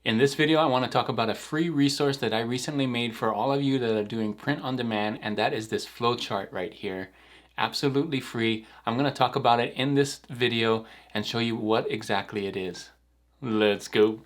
In this video, I want to talk about a free resource that I recently made for all of you that are doing print on demand, and that is this flowchart right here. Absolutely free. I'm going to talk about it in this video and show you what exactly it is. Let's go.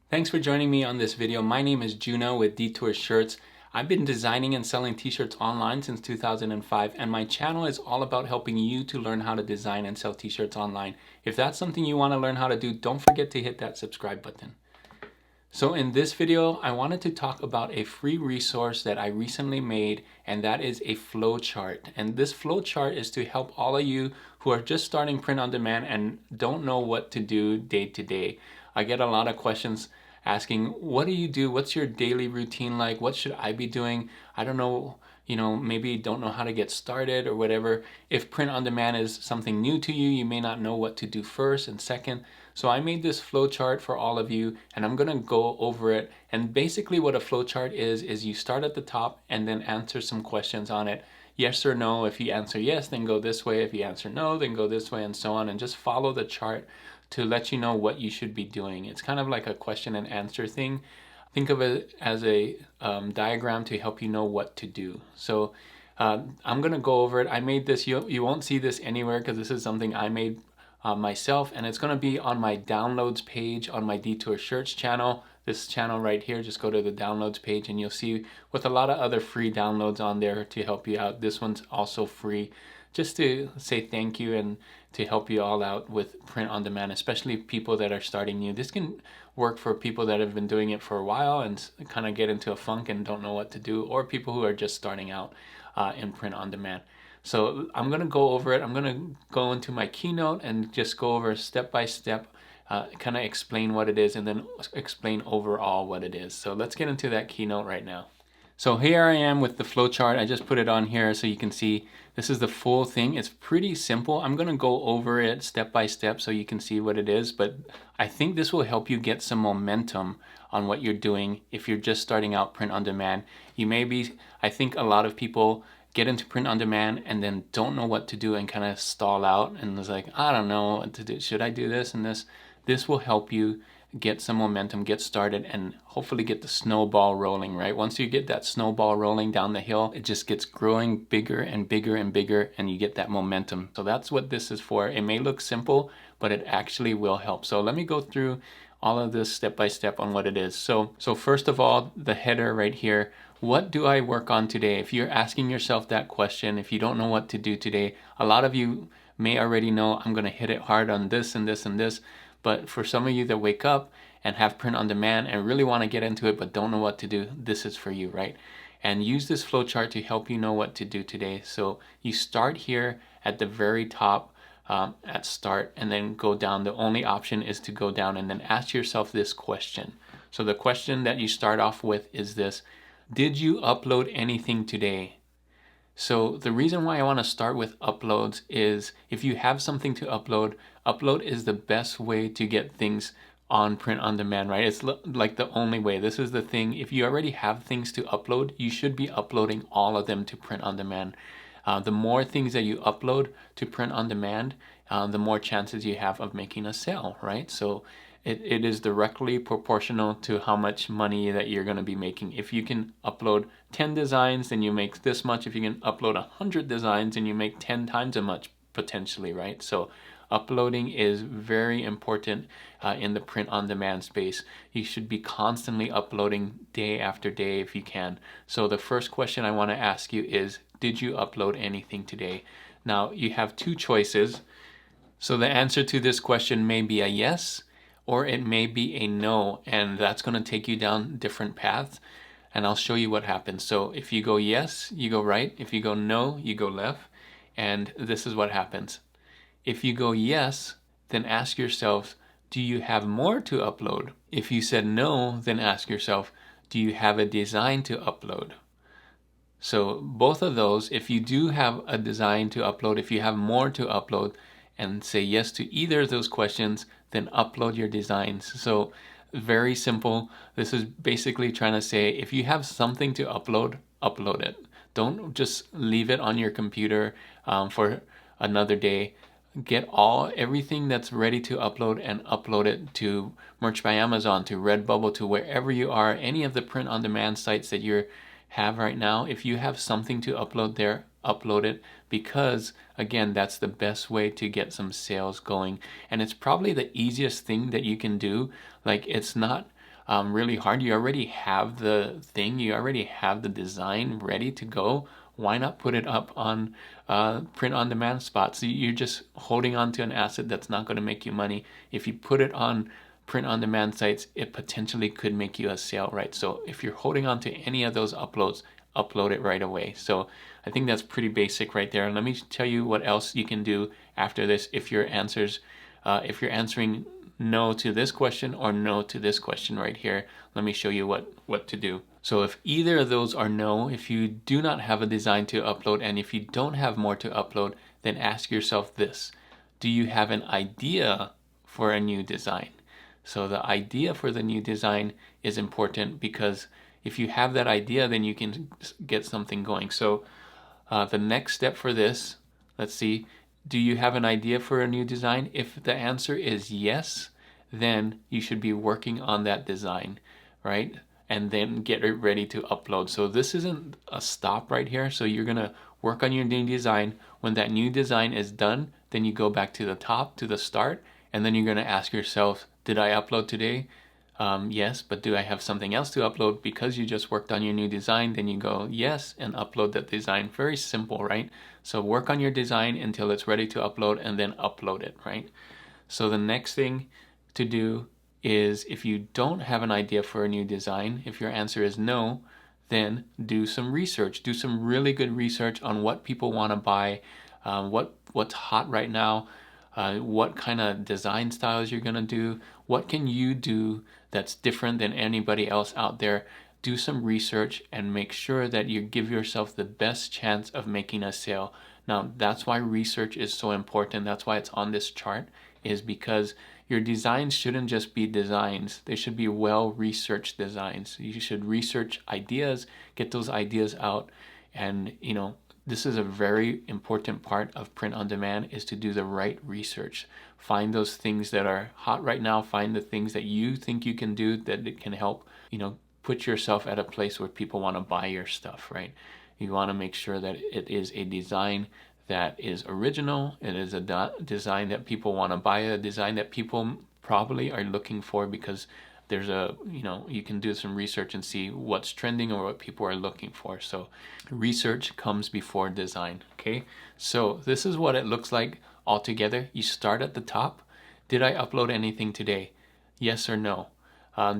Thanks for joining me on this video. My name is Juno with Detour Shirts. I've been designing and selling t-shirts online since 2005, and my channel is all about helping you to learn how to design and sell t-shirts online. If that's something you want to learn how to do, don't forget to hit that subscribe button. So in this video, I wanted to talk about a free resource that I recently made, and that is a flowchart. And this flowchart is to help all of you who are just starting print on demand and don't know what to do day to day. I get a lot of questions asking, what do you do? What's your daily routine like? What should I be doing? I don't know, maybe don't know how to get started or whatever. If print on demand is something new to you, you may not know what to do first and second. So I made this flowchart for all of you, and I'm gonna go over it. And basically what a flowchart is you start at the top and then answer some questions on it. Yes or no. If you answer yes, then go this way. If you answer no, then go this way, and so on. And just follow the chart to let you know what you should be doing. It's kind of like a question and answer thing. Think of it as a diagram to help you know what to do. So I'm gonna go over it. I made this, you won't see this anywhere because this is something I made myself, and it's gonna be on my downloads page on my Detour Shirts channel. This channel right here, just go to the downloads page and you'll see with a lot of other free downloads on there to help you out. This one's also free, just to say thank you and to help you all out with print on demand, especially people that are starting new. This can work for people that have been doing it for a while and kind of get into a funk and don't know what to do, or people who are just starting out in print on demand. So I'm going to go over it. I'm going to go into my keynote and just go over step by step, kind of explain what it is and then explain overall what it is. So let's get into that keynote right now. So here I am with the flowchart. I just put it on here so you can see this is the full thing. It's pretty simple. I'm going to go over it step by step so you can see what it is, but I think this will help you get some momentum on what you're doing if you're just starting out print on demand. I think a lot of people get into print on demand and then don't know what to do and kind of stall out and is like, I don't know what to do. Should I do this and this? This will help you get some momentum, get started, and hopefully get the snowball rolling, right? Once you get that snowball rolling down the hill, it just gets growing bigger and bigger and bigger, and you get that momentum. So that's what this is for. It may look simple, but it actually will help. So let me go through all of this step by step on what it is. So first of all, the header right here. What do I work on today? If you're asking yourself that question, if you don't know what to do today, a lot of you may already know I'm going to hit it hard on this and this and this. But for some of you that wake up and have print on demand and really want to get into it but don't know what to do, this is for you, right? And use this flowchart to help you know what to do today. So you start here at the very top at start and then go down. The only option is to go down and then ask yourself this question. So the question that you start off with is this: did you upload anything today? So the reason why I want to start with uploads is if you have something to upload, upload is the best way to get things on print on demand, right? It's like the only way. This is the thing. If you already have things to upload, you should be uploading all of them to print on demand. The more things that you upload to print on demand, the more chances you have of making a sale, right? So it is directly proportional to how much money that you're going to be making. If you can upload 10 designs, then you make this much. If you can upload 100 designs, then you make 10 times as much potentially, right? So uploading is very important in the print on demand space. You should be constantly uploading day after day if you can. So the first question I want to ask you is, did you upload anything today? Now you have two choices. So the answer to this question may be a yes, or it may be a no, and that's going to take you down different paths, and I'll show you what happens. So if you go yes, you go right. If you go no, you go left, and this is what happens. If you go yes, then ask yourself, do you have more to upload? If you said no, then ask yourself, do you have a design to upload? So both of those, if you do have a design to upload, if you have more to upload, and say yes to either of those questions, then upload your designs. So very simple. This is basically trying to say, if you have something to upload, upload it. Don't just leave it on your computer for another day. get everything that's ready to upload and upload it to Merch by Amazon, to Redbubble, to wherever you are, any of the print-on-demand sites that you have right now. If you have something to upload there, upload it, because again, that's the best way to get some sales going. And it's probably the easiest thing that you can do. Like, it's not really hard. You already have the thing, you already have the design ready to go. Why not put it up on print on demand spots? You're just holding on to an asset that's not going to make you money. If you put it on print on demand sites, it potentially could make you a sale, right? So if you're holding on to any of those uploads, upload it right away. So I think that's pretty basic right there. Let me tell you what else you can do after this if you're answering no to this question or no to this question right here. Let me show you what to do. So if either of those are no, if you do not have a design to upload, and if you don't have more to upload, then ask yourself this: do you have an idea for a new design? So the idea for the new design is important, because if you have that idea, then you can get something going. So the next step for this, let's see, do you have an idea for a new design? If the answer is yes, then you should be working on that design, right? And then get it ready to upload. So this isn't a stop right here. So you're gonna work on your new design. When that new design is done, then you go back to the top, to the start, and then you're gonna ask yourself, did I upload today? Yes, but do I have something else to upload? Because you just worked on your new design, then you go yes and upload that design. Very simple, right? So work on your design until it's ready to upload, and then upload it, right? So the next thing to do is, if you don't have an idea for a new design, if your answer is no, then do some research. Do some really good research on what people want to buy, what's hot right now, what kind of design styles you're going to do, what can you do that's different than anybody else out there. Do some research and make sure that you give yourself the best chance of making a sale. Now, that's why research is so important. That's why it's on this chart, is because your designs shouldn't just be designs. They should be well-researched designs. You should research ideas, get those ideas out, and this is a very important part of print on demand, is to do the right research. Find those things that are hot right now. Find the things that you think you can do that it can help, put yourself at a place where people want to buy your stuff, right? You want to make sure that it is a design that is original. It is a design that people want to buy, a design that people probably are looking for, because there's you can do some research and see what's trending or what people are looking for. So research comes before design, okay? So this is what it looks like all together. You start at the top. Did I upload anything today? Yes or no?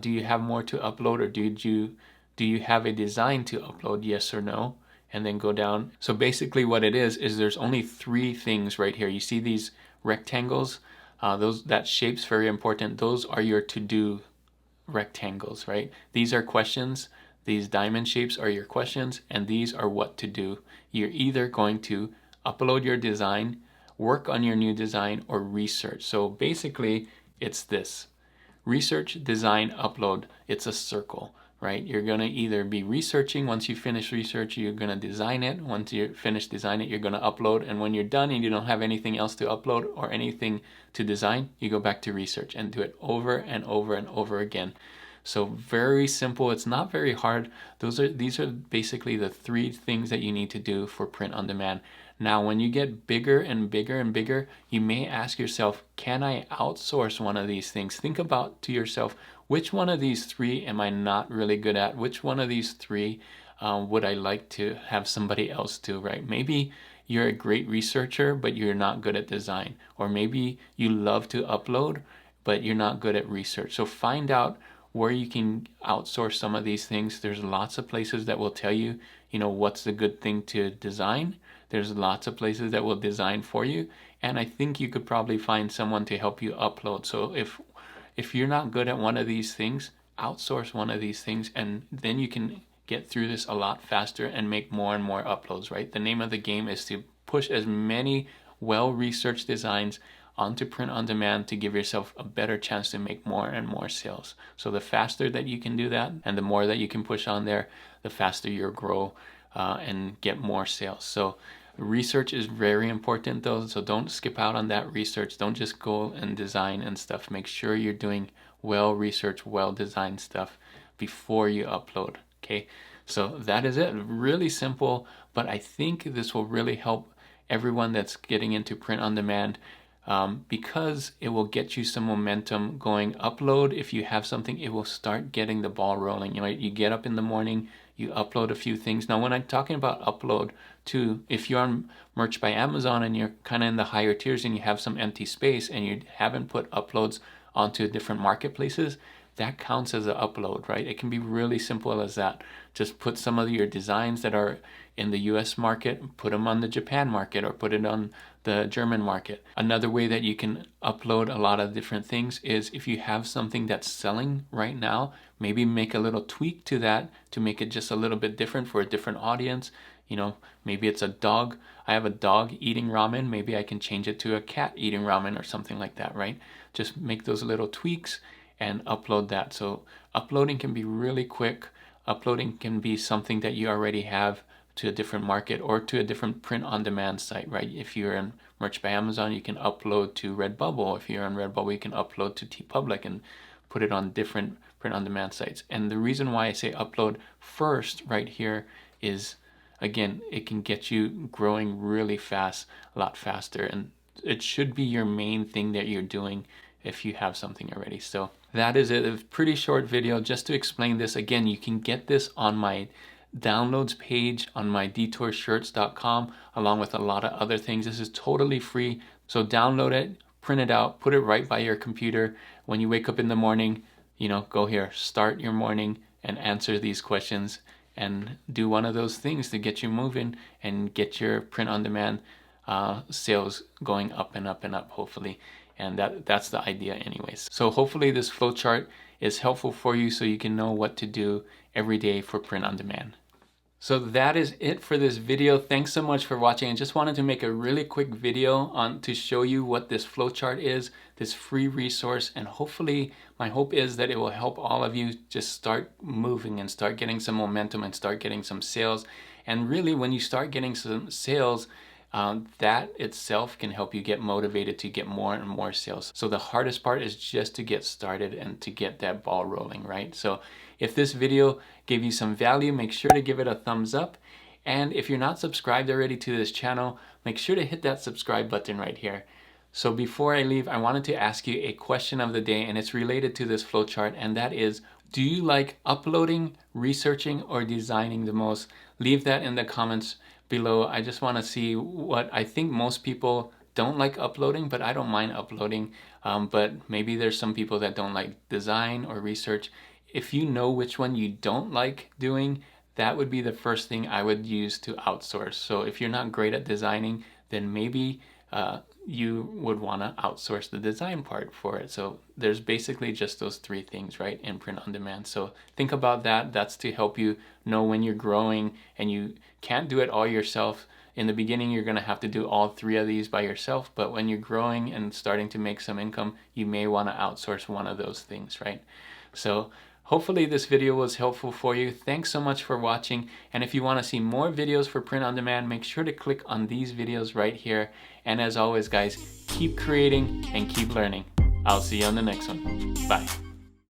Do you have more to upload, or do you have a design to upload? Yes or no? And then go down. So basically what it is there's only 3 things right here. You see these rectangles? That shape's very important. Those are your to-do rectangles, right? These are questions. These diamond shapes are your questions, and these are what to do. You're either going to upload your design, work on your new design, or research. So basically it's this: research, design, upload. It's a circle, right? You're going to either be researching. Once you finish research, you're going to design it. Once you finish designing it, you're going to upload. And when you're done and you don't have anything else to upload or anything to design, you go back to research and do it over and over and over again. So very simple. It's not very hard. These are basically the 3 things that you need to do for print on demand. Now, when you get bigger and bigger and bigger, you may ask yourself, can I outsource one of these things? Think about to yourself, which one of these 3 am I not really good at? Which one of these 3 would I like to have somebody else do, right? Maybe you're a great researcher, but you're not good at design. Or maybe you love to upload, but you're not good at research. So find out where you can outsource some of these things. There's lots of places that will tell you, what's the good thing to design. There's lots of places that will design for you. And I think you could probably find someone to help you upload. So if you're not good at one of these things, outsource one of these things, and then you can get through this a lot faster and make more and more uploads, right? The name of the game is to push as many well-researched designs onto print on demand to give yourself a better chance to make more and more sales. So the faster that you can do that, and the more that you can push on there, the faster you'll grow and get more sales. So Research is very important though, so don't skip out on that research. Don't just go and design and stuff. Make sure you're doing well-researched, well-designed stuff before you upload, okay? So that is it. Really simple, but I think this will really help everyone that's getting into print on demand, because it will get you some momentum going. Upload, if you have something, it will start getting the ball rolling. You know, you get up in the morning, you upload a few things. Now, when I'm talking about upload too, if you're on Merch by Amazon and you're kind of in the higher tiers and you have some empty space and you haven't put uploads onto different marketplaces, that counts as an upload, right? It can be really simple as that. Just put some of your designs that are in the US market, put them on the Japan market, or put it on the German market. Another way that you can upload a lot of different things is if you have something that's selling right now, maybe make a little tweak to that to make it just a little bit different for a different audience. You know, maybe it's a dog. I have a dog eating ramen. Maybe I can change it to a cat eating ramen or something like that, right? Just make those little tweaks and upload that. So uploading can be really quick. Uploading can be something that you already have to a different market or to a different print-on-demand site, right? If you're in Merch by Amazon, you can upload to Redbubble. If you're on Redbubble, you can upload to TeePublic and put it on different print-on-demand sites. And the reason why I say upload first right here is, again, it can get you growing really fast, a lot faster, and it should be your main thing that you're doing if you have something already. So that is it. A pretty short video just to explain this. Again, you can get this on my downloads page on my detourshirts.com along with a lot of other things. This is totally free. So download it, print it out, put it right by your computer. When you wake up in the morning, you know, go here, start your morning and answer these questions and do one of those things to get you moving and get your print on demand sales going up and up and up, hopefully. And that's the idea anyways. So hopefully this flowchart is helpful for you so you can know what to do every day for print on demand. So that is it for this video. Thanks so much for watching. I just wanted to make a really quick video to show you what this flowchart is, this free resource, and hopefully my hope is that it will help all of you just start moving and start getting some momentum and start getting some sales. And really when you start getting some sales, that itself can help you get motivated to get more and more sales. So the hardest part is just to get started and to get that ball rolling, right? So if this video gave you some value, make sure to give it a thumbs up. And if you're not subscribed already to this channel, make sure to hit that subscribe button right here. So before I leave, I wanted to ask you a question of the day, and it's related to this flowchart, and that is, do you like uploading, researching, or designing the most? Leave that in the comments below. I just want to see what I think. Most people don't like uploading, but I don't mind uploading. But maybe there's some people that don't like design or research. If you know which one you don't like doing, that would be the first thing I would use to outsource. So if you're not great at designing, then maybe you would want to outsource the design part for it. So there's basically just those three things, right, in print on demand. So think about that. That's to help you know when you're growing and you can't do it all yourself. In the beginning, you're going to have to do all three of these by yourself, but when you're growing and starting to make some income, you may want to outsource one of those things, right? So hopefully this video was helpful for you. Thanks so much for watching. And if you want to see more videos for print on demand, make sure to click on these videos right here. And as always, guys, keep creating and keep learning. I'll see you on the next one. Bye.